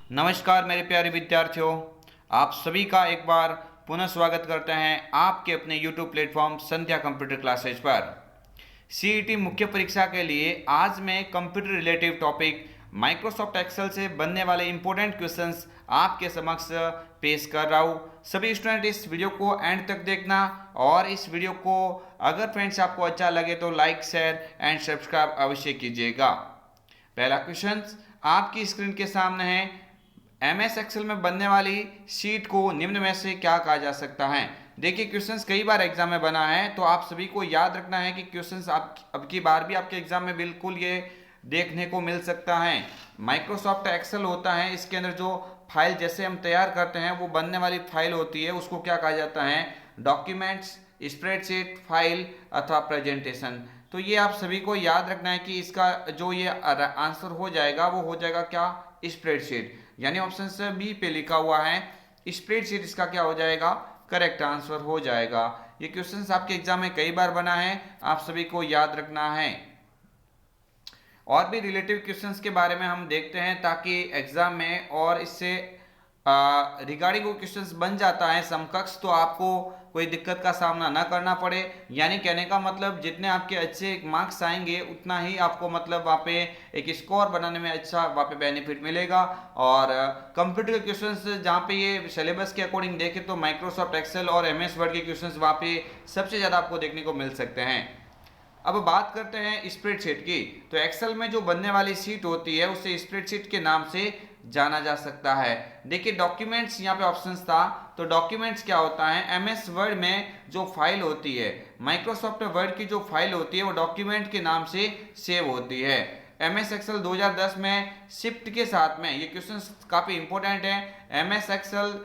नमस्कार मेरे प्यारे विद्यार्थियों, आप सभी का एक बार पुनः स्वागत करते हैं आपके अपने YouTube platform Sandhya computer classes पर। सीईटी मुख्य परीक्षा के लिए आज मैं computer relative topic Microsoft Excel से बनने वाले इंपॉर्टेंट क्वेश्चंस आपके समक्ष पेश कर रहा हूँ। सभी स्टूडेंट इस वीडियो को एंड तक देखना और इस वीडियो को अगर फ्रेंड्स आपको अच्छा लगे तो लाइक, शेयर एंड सब्सक्राइब अवश्य कीजिएगा। पहला क्वेश्चन आपकी स्क्रीन के सामने है। एमएस एक्सेल में बनने वाली शीट को निम्न में से क्या कहा जा सकता है। देखिए क्वेश्चंस कई बार एग्जाम में बना है, तो आप सभी को याद रखना है कि क्वेश्चंस आप अब की बार भी आपके एग्जाम में बिल्कुल ये देखने को मिल सकता है। माइक्रोसॉफ्ट एक्सेल होता है, इसके अंदर जो फाइल जैसे हम तैयार करते हैं वो बनने वाली फाइल होती है, उसको क्या कहा जाता है, डॉक्यूमेंट्स, स्प्रेडशीट, फाइल अथवा प्रेजेंटेशन। तो ये आप सभी को याद रखना है कि इसका जो ये आंसर हो जाएगा वो हो जाएगा क्या, स्प्रेडशीट। यानी ऑप्शन से बी पे लिखा हुआ है स्प्रेडशीट, इसका क्या हो जाएगा, करेक्ट आंसर हो जाएगा। ये क्वेश्चंस आपके एग्जाम में कई बार बना है, आप सभी को याद रखना है। और भी रिलेटिव क्वेश्चंस के बारे में हम देखते हैं ताकि एग्जाम में और इससे रिगार्डिंग वो क्वेश्चंस बन जाता है समकक्ष, तो आपको कोई दिक्कत का सामना ना करना पड़े। यानी कहने का मतलब जितने आपके अच्छे मार्क्स आएंगे उतना ही आपको मतलब वहाँ पे एक स्कोर बनाने में अच्छा वहाँ पे बेनिफिट मिलेगा। और कंप्यूटर के क्वेश्चंस जहाँ पे ये सिलेबस के अकॉर्डिंग देखें तो माइक्रोसॉफ्ट एक्सेल और एमएस वर्ड के क्वेश्चंस वहाँ पे सबसे ज़्यादा आपको देखने को मिल सकते हैं। अब बात करते हैं स्प्रेडशीट की। तो एक्सेल में जो बनने वाली शीट होती है उसे स्प्रेडशीट के नाम से जाना जा सकता है। देखिए डॉक्यूमेंट्स यहाँ पे ऑप्शंस था, तो डॉक्यूमेंट्स क्या होता है, एमएस वर्ड में जो फाइल होती है, माइक्रोसॉफ्ट वर्ड की जो फाइल होती है वो डॉक्यूमेंट के नाम से सेव होती है। एमएस एक्सेल 2010 में शिफ्ट के साथ में, ये क्वेश्चन काफी इंपॉर्टेंट है, एमएस एक्सेल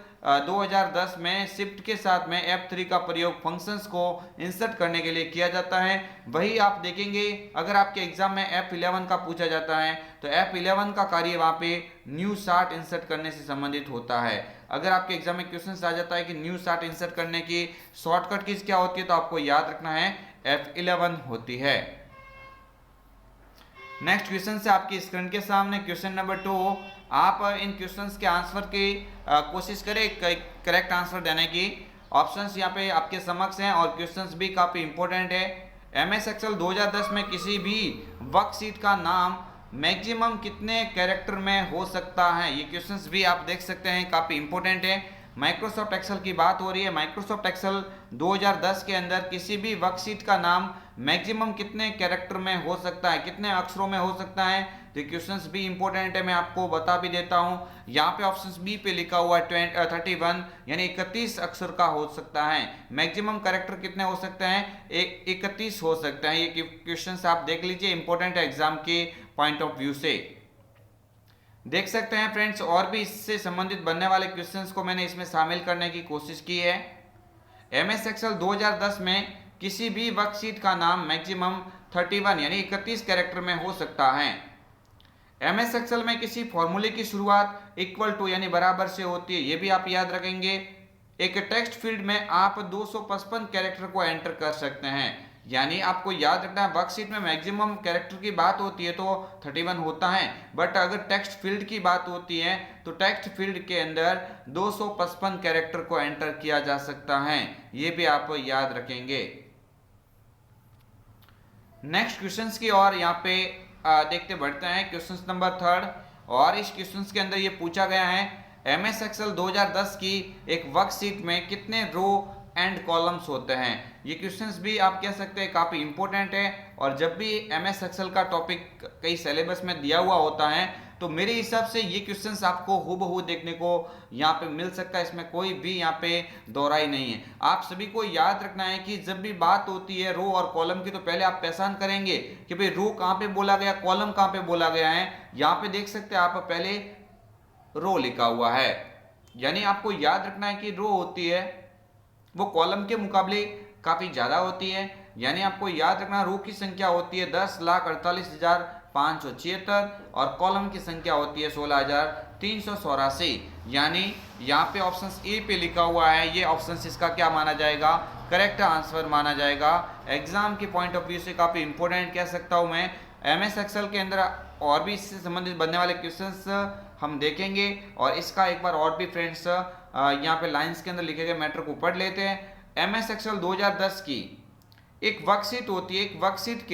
2010 में शिफ्ट के साथ में F3 का प्रयोग फंक्शंस को इंसर्ट करने के लिए किया जाता है। वही आप देखेंगे अगर आपके एग्जाम में F11 का पूछा जाता है तो F11 का कार्य वहाँ पे न्यू शार्ट इंसर्ट करने से संबंधित होता है। अगर आपके एग्जाम में क्वेश्चन आ जाता है कि न्यू शार्ट इंसर्ट करने की शॉर्टकट कीज क्या होती है, तो आपको याद रखना है F11 होती है। नेक्स्ट क्वेश्चन से आपकी स्क्रीन के सामने क्वेश्चन नंबर 2, आप इन क्वेश्चंस के आंसर की कोशिश करें करेक्ट आंसर देने की। ऑप्शंस यहाँ पे आपके समक्ष हैं और क्वेश्चंस भी काफी इंपॉर्टेंट है। एमएस एक्सेल 2010 में किसी भी वर्कशीट का नाम मैक्सिमम कितने कैरेक्टर में हो सकता है, ये क्वेश्चंस भी आप देख सकते हैं, काफी इंपॉर्टेंट है। माइक्रोसॉफ्ट एक्सेल की बात हो रही है, माइक्रोसॉफ्ट एक्सेल 2010 के अंदर किसी भी वर्कशीट का नाम मैक्सिमम कितने कैरेक्टर में हो सकता है, कितने अक्षरों में हो सकता है। तो क्वेश्चंस भी इंपॉर्टेंट है, मैं आपको बता भी देता हूं। यहाँ पे ऑप्शन बी पे लिखा हुआ है 31 यानी 31 अक्षर का हो सकता है। मैक्सिमम कैरेक्टर कितने हो सकते हैं, 31 हो सकते हैं। ये क्वेश्चंस आप देख लीजिए, इंपॉर्टेंट है एग्जाम के पॉइंट ऑफ व्यू से। देख सकते हैं फ्रेंड्स, और भी इससे संबंधित बनने वाले क्वेश्चंस को मैंने इसमें शामिल करने की कोशिश की है। एमएस एक्सेल 2010 में किसी भी वर्कशीट का नाम मैक्सिमम 31 यानी 31 कैरेक्टर में हो सकता है। एमएस एक्सेल में किसी फॉर्मूले की शुरुआत इक्वल टू यानी बराबर से होती है, ये भी आप याद रखेंगे। एक टेक्स्ट फील्ड में आप 255 कैरेक्टर को एंटर कर सकते हैं, यानी आपको याद रखना है वर्कशीट में मैक्सिमम कैरेक्टर की बात होती है तो 31 होता है, बट अगर टेक्स्ट फील्ड की बात होती है तो टेक्स्ट फील्ड के अंदर 255 कैरेक्टर को एंटर किया जा सकता है, ये भी आप याद रखेंगे। नेक्स्ट क्वेश्चंस की और यहाँ पे देखते बढ़ते हैं। क्वेश्चंस नंबर 3, और इस क्वेश्चंस के अंदर ये पूछा गया है एमएस एक्सेल 2010 की एक वर्कशीट में कितने रो एंड कॉलम्स होते हैं। ये क्वेश्चंस भी आप कह सकते हैं काफी इंपॉर्टेंट है, और जब भी एमएस एक्सेल का टॉपिक कई सिलेबस में दिया हुआ होता है तो मेरे हिसाब से ये क्वेश्चंस आपको हूबहू देखने को यहाँ पे मिल सकता है, इसमें कोई भी यहाँ पे दोहराई नहीं है। आप सभी को याद रखना है कि जब भी बात होती है रो और कॉलम की तो पहले आप पहचान करेंगे कि भाई रो कहाँ पे बोला गया, कॉलम कहाँ पे बोला गया है। यहाँ पे देख सकते हैं आप पहले रो लिखा हुआ है, यानी आपको याद रखना है कि रो होती है वो कॉलम के मुकाबले काफी ज्यादा होती है। यानी आपको याद रखना रो की संख्या होती है 10,48,576 और कॉलम की संख्या होती है 16,384। यानी यहाँ पे ऑप्शन ए पे लिखा हुआ है, ये ऑप्शन इसका क्या माना जाएगा, करेक्ट आंसर माना जाएगा। एग्जाम के पॉइंट ऑफ व्यू से काफी इंपॉर्टेंट कह सकता हूं मैं। एमएस एक्सेल के अंदर और भी इससे संबंधित बनने वाले क्वेश्चंस हम देखेंगे। और इसका एक बार और भी फ्रेंड्स यहाँ पे लाइंस के अंदर लिखे गए मैटर को पढ़ लेते हैं। MS एक्सेल 2010 की एक वर्कशीट होती है। एक वर्कशीट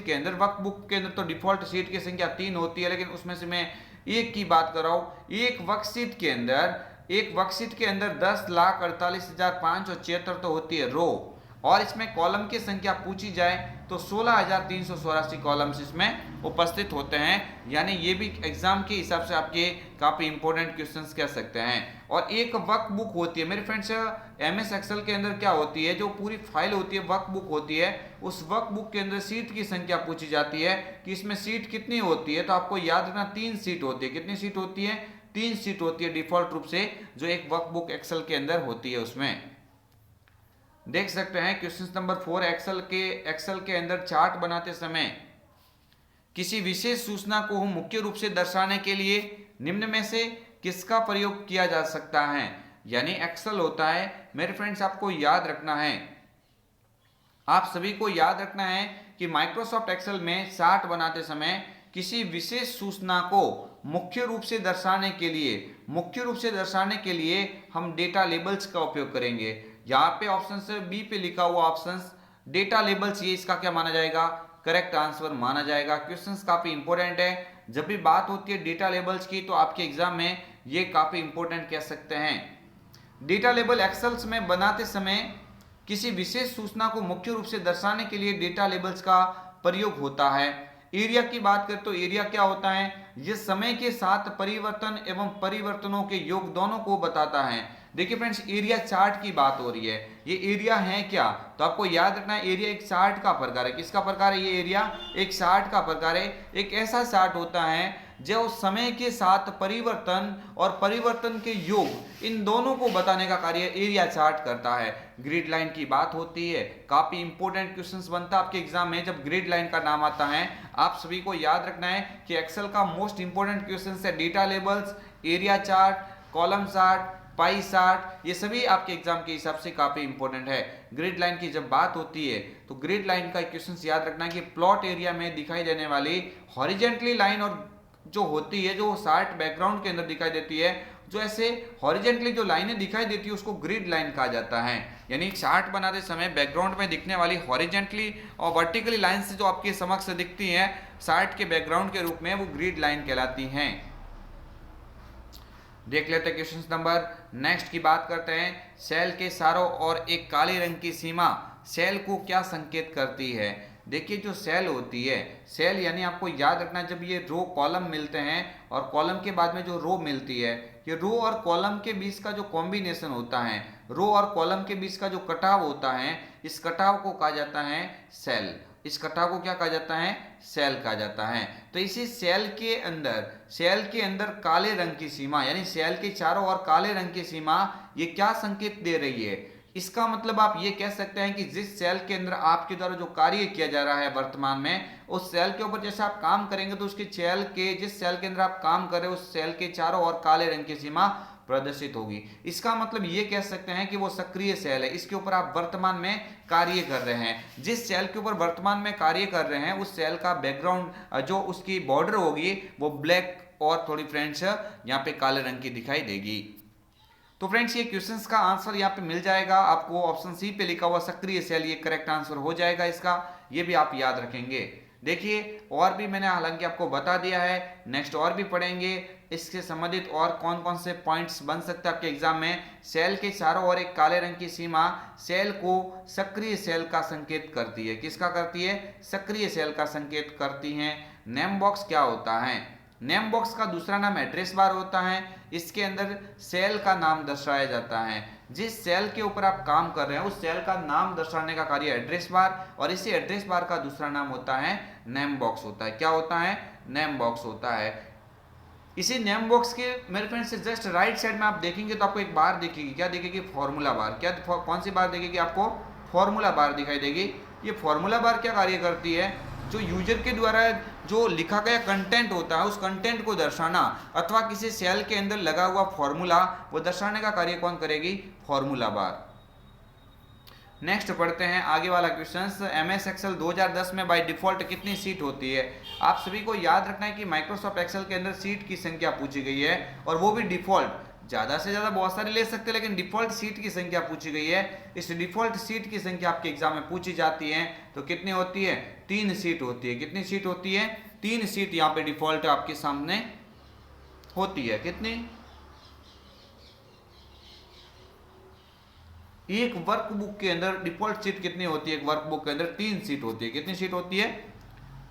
के अंदर वर्कबुक के अंदर तो डिफॉल्ट शीट की संख्या 3 होती है, लेकिन उसमें से मैं एक की बात कर रहा हूँ। एक वर्कशीट के अंदर 10,48,576 तो होती है रो, और इसमें कॉलम की संख्या पूछी जाए तो 16,384 कॉलम्स इसमें उपस्थित होते हैं। यानी ये भी एग्जाम के हिसाब से आपके काफी इंपॉर्टेंट क्वेश्चंस कह सकते हैं। और एक वर्कबुक होती है मेरे फ्रेंड्स, MS एक्सेल के अंदर क्या होती है, जो पूरी फाइल होती है वर्कबुक होती है, उस वर्कबुक के अंदर सीट की संख्या पूछी जाती है कि इसमें सीट कितनी होती है। तो आपको याद रखना 3 सीट होती है। कितनी सीट होती है? 3 सीट होती है डिफॉल्ट रूप से, जो एक वर्कबुक एक्सेल के अंदर होती है। उसमें देख सकते हैं क्वेश्चन नंबर 4, एक्सेल के अंदर चार्ट बनाते समय किसी विशेष सूचना को मुख्य रूप से दर्शाने के लिए निम्न में से किसका प्रयोग किया जा सकता है। यानी एक्सेल होता है मेरे फ्रेंड्स, आपको याद रखना है, आप सभी को याद रखना है कि माइक्रोसॉफ्ट एक्सेल में चार्ट बनाते समय किसी विशेष सूचना को मुख्य रूप से दर्शाने के लिए हम डेटा लेबल्स का उपयोग करेंगे। यहाँ पे ऑप्शन से बी पे लिखा हुआ ऑप्शन डेटा लेबल्स, ये इसका क्या माना जाएगा? करेक्ट आंसर माना जाएगा। क्वेश्चंस काफी इंपॉर्टेंट है। जब भी बात होती है डेटा लेबल्स की तो आपके एग्जाम में ये काफी इंपॉर्टेंट कह सकते हैं। डेटा लेबल एक्सेल्स में बनाते समय किसी विशेष सूचना को मुख्य रूप से दर्शाने के लिए डेटा लेबल्स का प्रयोग होता है। एरिया की बात करें तो एरिया क्या होता है? ये समय के साथ परिवर्तन एवं परिवर्तनों के योग दोनों को बताता है। देखिए फ्रेंड्स, एरिया चार्ट की बात हो रही है। ये एरिया है क्या? तो आपको याद रखना है एरिया एक चार्ट का प्रकार है। किसका प्रकार है? ये एरिया एक चार्ट का प्रकार है। एक ऐसा चार्ट होता है जो समय के साथ परिवर्तन और परिवर्तन के योग, इन दोनों को बताने का कार्य एरिया चार्ट करता है। ग्रिड लाइन की बात होती है, काफी इंपॉर्टेंट क्वेश्चंस बनता है आपके एग्जाम में जब ग्रिड लाइन का नाम आता है। आप सभी को याद रखना है कि एक्सेल का मोस्ट इंपॉर्टेंट क्वेश्चन है data labels, area chart, column chart, pie chart, ये सभी आपके एग्जाम के हिसाब से काफी इंपॉर्टेंट है। ग्रिड लाइन की जब बात होती है तो ग्रिड लाइन का क्वेश्चन याद रखना है कि प्लॉट एरिया में दिखाई देने वाली हॉरिजेंटली लाइन और जो होती है, जो चार्ट बैकग्राउंड के अंदर दिखाई देती है, जो ऐसे हॉरिजेंटली जो लाइनें दिखाई देती है उसको ग्रिड लाइन कहा जाता है। यानी चार्ट बनाते समय बैकग्राउंड में दिखने वाली हॉरिजेंटली और वर्टिकली लाइन से जो आपके समक्ष दिखती हैं चार्ट के बैकग्राउंड के रूप में, वो ग्रिड लाइन कहलाती हैं। देख लेते हैं क्वेश्चन नंबर नेक्स्ट की बात करते हैं। सेल के चारों ओर एक काले रंग की सीमा सेल को क्या संकेत करती है? देखिए जो सेल होती है, सेल यानी आपको याद रखना जब ये रो कॉलम मिलते हैं और कॉलम के बाद में जो रो मिलती है, ये रो और कॉलम के बीच का जो कॉम्बिनेशन होता है, रो और कॉलम के बीच का जो कटाव होता है, इस कटाव को कहा जाता है सेल। इस कटाव को क्या कहा जाता है? सेल कहा जाता है। तो इसी सेल के अंदर काले रंग की सीमा, यानी सेल के चारों ओर काले रंग की सीमा, ये क्या संकेत दे रही है? इसका मतलब आप ये कह सकते हैं कि जिस सेल के अंदर आपके द्वारा जो कार्य किया जा रहा है वर्तमान में, उस सेल के ऊपर जैसे आप काम करेंगे तो उसके जिस सेल के अंदर आप काम कर रहे हो उस सेल के चारों ओर काले रंग की सीमा प्रदर्शित होगी। इसका मतलब ये कह सकते हैं कि वो सक्रिय सेल है, इसके ऊपर आप वर्तमान में कार्य कर रहे हैं। जिस सेल के ऊपर वर्तमान में कार्य कर रहे हैं उस सेल का बैकग्राउंड, जो उसकी बॉर्डर होगी, वो ब्लैक और थोड़ी फ्रेंड्स यहाँ पे काले रंग की दिखाई देगी। तो फ्रेंड्स ये क्वेश्चंस का आंसर यहाँ पे मिल जाएगा आपको, ऑप्शन सी पे लिखा हुआ सक्रिय सेल ये करेक्ट आंसर हो जाएगा इसका, ये भी आप याद रखेंगे। देखिए और भी मैंने हालांकि आपको बता दिया है, नेक्स्ट और भी पढ़ेंगे इससे संबंधित और कौन कौन से पॉइंट्स बन सकते हैं आपके एग्जाम में। सेल के चारों ओर एक काले रंग की सीमा सेल को सक्रिय सेल का संकेत करती है। किसका करती है? सक्रिय सेल का संकेत करती है। नेम बॉक्स क्या होता है? नेम बॉक्स का दूसरा नाम एड्रेस बार होता है। इसके अंदर सेल का नाम दर्शाया जाता है। जिस सेल के ऊपर आप काम कर रहे हैं उस सेल का नाम दर्शाने का कार्य एड्रेस बार, और इसी एड्रेस बार का दूसरा नाम होता है नेम बॉक्स होता है। क्या होता है? नेम बॉक्स होता है। इसी नेम बॉक्स के मेरे फ्रेंड से जस्ट राइट साइड में आप देखेंगे तो आपको एक बार दिखेगी। क्या दिखेगी? Formula bar. क्या कौन सी बार दिखेगी आपको? फॉर्मूला बार दिखाई देगी। ये फॉर्मूला बार क्या कार्य करती है? जो यूजर के द्वारा जो लिखा गया कंटेंट होता है उस कंटेंट को दर्शाना, अथवा किसी सेल के अंदर लगा हुआ फॉर्मूला वो दर्शाने का कार्य कौन करेगी? Formula bar. नेक्स्ट पढ़ते हैं आगे वाला क्वेश्चन। MS एक्सेल 2010 में बाय डिफॉल्ट कितनी सीट होती है? आप सभी को याद रखना है कि माइक्रोसॉफ्ट एक्सेल के अंदर सीट की संख्या पूछी गई है और वो भी डिफॉल्ट। ज़्यादा से ज़्यादा बहुत सारे ले सकते हैं, लेकिन डिफॉल्ट सीट की संख्या पूछी गई है। इस डिफॉल्ट सीट की संख्या आपके एग्जाम में पूछी जाती है तो कितनी होती है? 3 सीट होती है। कितनी सीट होती है? 3 सीट यहाँ पे डिफॉल्ट आपके सामने होती है। कितनी? एक वर्कबुक के अंदर डिफॉल्ट सीट कितनी होती है? एक वर्कबुक के अंदर 3 सीट होती है। कितनी सीट होती है?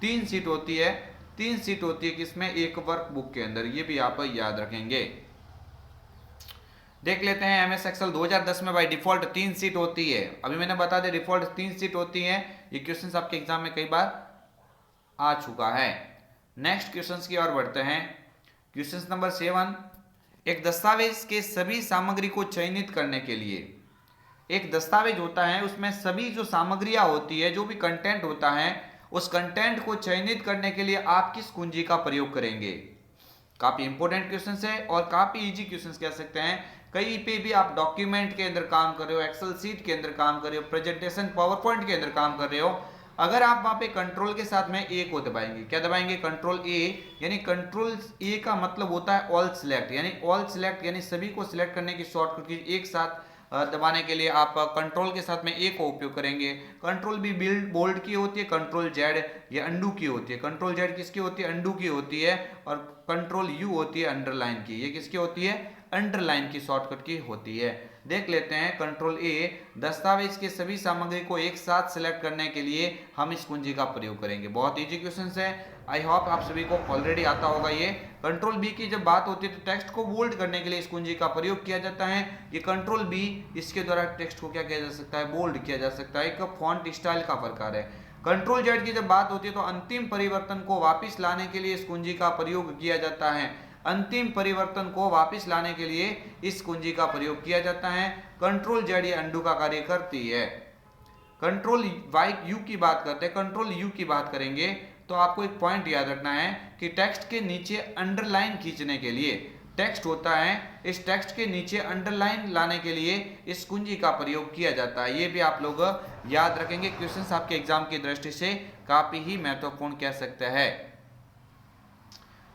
3 सीट होती है। 3 सीट होती है किसमें? एक वर्कबुक के अंदर। ये भी आप याद रखेंगे। देख लेते हैं MS एक्सेल 2010 में बाय डिफॉल्ट 3 सीट होती है। अभी मैंने बता दिया डिफॉल्ट 3 सीट होती है। ये क्वेश्चन आपके एग्जाम में कई बार आ चुका है। नेक्स्ट क्वेश्चन की ओर बढ़ते हैं। क्वेश्चन नंबर 7, एक दस्तावेज के सभी सामग्री को चयनित करने के लिए, एक दस्तावेज होता है उसमें सभी जो सामग्रियां होती है, जो भी कंटेंट होता है, उस कंटेंट को चयनित करने के लिए आप किस कुंजी का प्रयोग करेंगे? काफी इंपॉर्टेंट क्वेश्चन है और काफी इजी क्वेश्चन कह सकते हैं। कहीं पे भी आप डॉक्यूमेंट के अंदर काम कर रहे हो, एक्सेल सीट के अंदर काम कर रहे हो, प्रेजेंटेशन पावर पॉइंट के अंदर काम कर रहे हो, अगर आप वहां पे कंट्रोल के साथ में ए को दबाएंगे, क्या दबाएंगे? कंट्रोल ए, यानी कंट्रोल ए का मतलब होता है ऑल सिलेक्ट, यानी ऑल सिलेक्ट यानी सभी को सिलेक्ट करने की शॉर्टकट की एक साथ दबाने के लिए आप कंट्रोल के साथ में ए को उपयोग करेंगे। कंट्रोल बी बोल्ड की होती है, कंट्रोल जेड ये अंडू की होती है। कंट्रोल जेड किसकी होती है? अंडू की होती है। और कंट्रोल यू होती है अंडरलाइन की। ये किसकी होती है? अंडरलाइन की शॉर्टकट की होती है। देख लेते हैं कंट्रोल ए, दस्तावेज के सभी सामग्री को एक साथ सिलेक्ट करने के लिए हम इस कुंजी का प्रयोग करेंगे। बहुत इजी क्वेश्चन है। आई होप आप सभी को ऑलरेडी आता होगा ये। कंट्रोल बी की जब बात होती है तो टेक्स्ट को बोल्ड करने के लिए इस कुंजी का प्रयोग किया जाता है। ये कंट्रोल बी, इसके द्वारा टेक्स्ट को क्या किया जा सकता है? बोल्ड किया जा सकता है। एक फॉन्ट स्टाइल का प्रकार है। कंट्रोल जेड की जब बात होती है तो अंतिम परिवर्तन को वापस लाने के लिए इस कुंजी का प्रयोग किया जाता है। अंतिम परिवर्तन को वापस लाने के लिए इस कुंजी का प्रयोग किया जाता है। कंट्रोल जेड ये अंडू का कार्य करती है। कंट्रोल वाई यू की बात करते हैं। कंट्रोल यू की बात करेंगे तो आपको एक पॉइंट याद रखना है कि टेक्स्ट के नीचे अंडरलाइन खींचने के लिए, टेक्स्ट होता है, इस टेक्स्ट के नीचे अंडरलाइन लाने के लिए इस कुंजी का प्रयोग किया जाता है। ये भी आप लोग याद रखेंगे। क्वेश्चंस आपके एग्जाम की दृष्टि से काफी ही महत्वपूर्ण कह सकते हैं।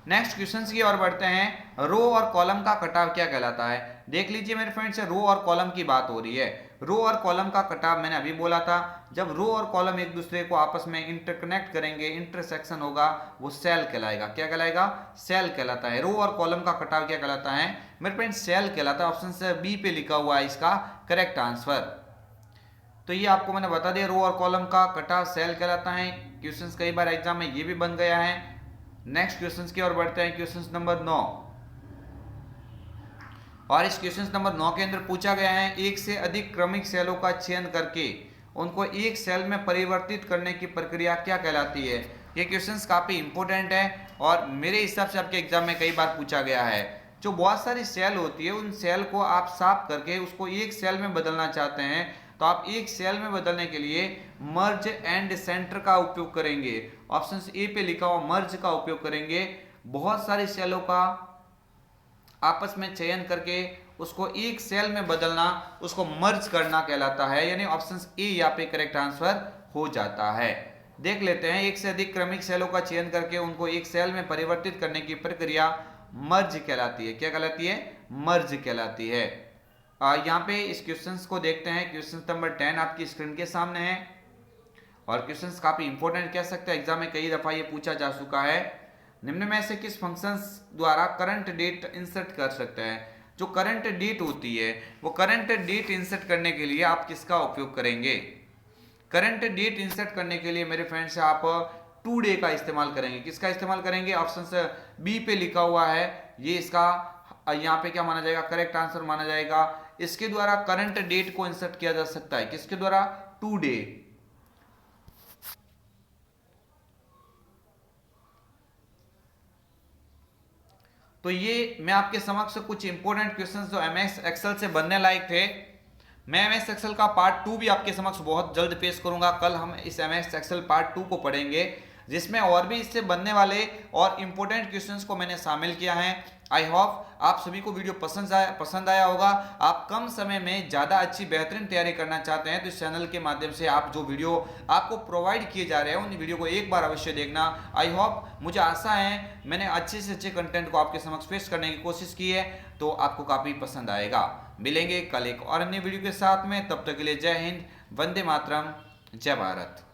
नेक्स्ट क्वेश्चन की ओर बढ़ते हैं। रो और कॉलम का कटाव क्या कहलाता है? देख लीजिए मेरे फ्रेंड्स, रो और कॉलम की बात हो रही है। रो और कॉलम का कटाव मैंने अभी बोला था, जब रो और कॉलम एक दूसरे को आपस में इंटरकनेक्ट करेंगे, इंटरसेक्शन होगा, वो सेल कहलाएगा। क्या कहलाएगा? सेल कहलाता है। रो और कॉलम का कटाव क्या कहलाता है मेरे फ्रेंड्स? सेल कहलाता है। ऑप्शन से बी पे लिखा हुआ है इसका करेक्ट आंसर। तो ये आपको मैंने बता दिया, रो और कॉलम का कटाव सेल कहलाता है। क्वेश्चन कई बार एग्जाम में ये भी बन गया है। नेक्स्ट क्वेश्चन की ओर बढ़ते हैं। क्वेश्चन नंबर 9, और इस क्वेश्चन नंबर 9 के अंदर पूछा गया है, एक से अधिक क्रमिक सेलों का चयन करके उनको एक सेल में परिवर्तित करने की प्रक्रिया क्या कहलाती है? ये क्वेश्चन काफी इंपॉर्टेंट है और मेरे हिसाब से आपके एग्जाम में कई बार पूछा गया है। जो बहुत सारी सेल होती है, उन सेल को आप साफ करके उसको एक सेल में बदलना चाहते हैं, तो आप एक सेल में बदलने के लिए मर्ज एंड सेंटर का उपयोग करेंगे। ऑप्शन ए पे लिखा हुआ मर्ज का उपयोग करेंगे। बहुत सारी सेलों का आपस में चयन करके उसको एक सेल में बदलना, उसको मर्ज करना कहलाता है। यानी ऑप्शन ए यहाँ पे करेक्ट आंसर हो जाता है। देख लेते हैं, एक से अधिक क्रमिक सेलों का चयन करके उनको एक सेल में परिवर्तित करने की प्रक्रिया मर्ज कहलाती है। क्या कहलाती है? मर्ज कहलाती है। यहाँ पे इस क्वेश्चन को देखते हैं। क्वेश्चन नंबर 10 आपकी स्क्रीन के सामने है और क्वेश्चन काफी इंपॉर्टेंट कह सकते हैं, एग्जाम में कई दफा ये पूछा जा चुका है। निम्न में से किस फंक्शंस द्वारा करंट डेट इंसर्ट कर सकते हैं? जो करंट डेट होती है, वो करंट डेट इंसर्ट करने के लिए आप किसका उपयोग करेंगे? करंट डेट इंसर्ट करने के लिए मेरे फ्रेंड्स आप टुडे का इस्तेमाल करेंगे। किसका इस्तेमाल करेंगे? ऑप्शन बी पे लिखा हुआ है, ये इसका यहाँ पे क्या माना जाएगा? करेक्ट आंसर माना जाएगा। इसके द्वारा करंट डेट को इंसर्ट किया जा सकता है। किसके द्वारा? टुडे। तो ये मैं आपके समक्ष कुछ इंपॉर्टेंट क्वेश्चंस जो MS एक्सेल से बनने लायक थे। मैं MS एक्सेल का पार्ट 2 भी आपके समक्ष बहुत जल्द पेश करूंगा। कल हम इस MS एक्सेल पार्ट 2 को पढ़ेंगे, जिसमें और भी इससे बनने वाले और इम्पोर्टेंट क्वेश्चंस को मैंने शामिल किया है। आई होप आप सभी को वीडियो पसंद आया होगा। आप कम समय में ज़्यादा अच्छी बेहतरीन तैयारी करना चाहते हैं तो इस चैनल के माध्यम से आप जो वीडियो आपको प्रोवाइड किए जा रहे हैं उन वीडियो को एक बार अवश्य देखना। आई होप, मुझे आशा है मैंने अच्छे से अच्छे कंटेंट को आपके समक्ष पेश करने की कोशिश की है तो आपको काफ़ी पसंद आएगा। मिलेंगे कल एक और अन्य वीडियो के साथ में, तब तक के लिए जय हिंद, वंदे मातरम, जय भारत।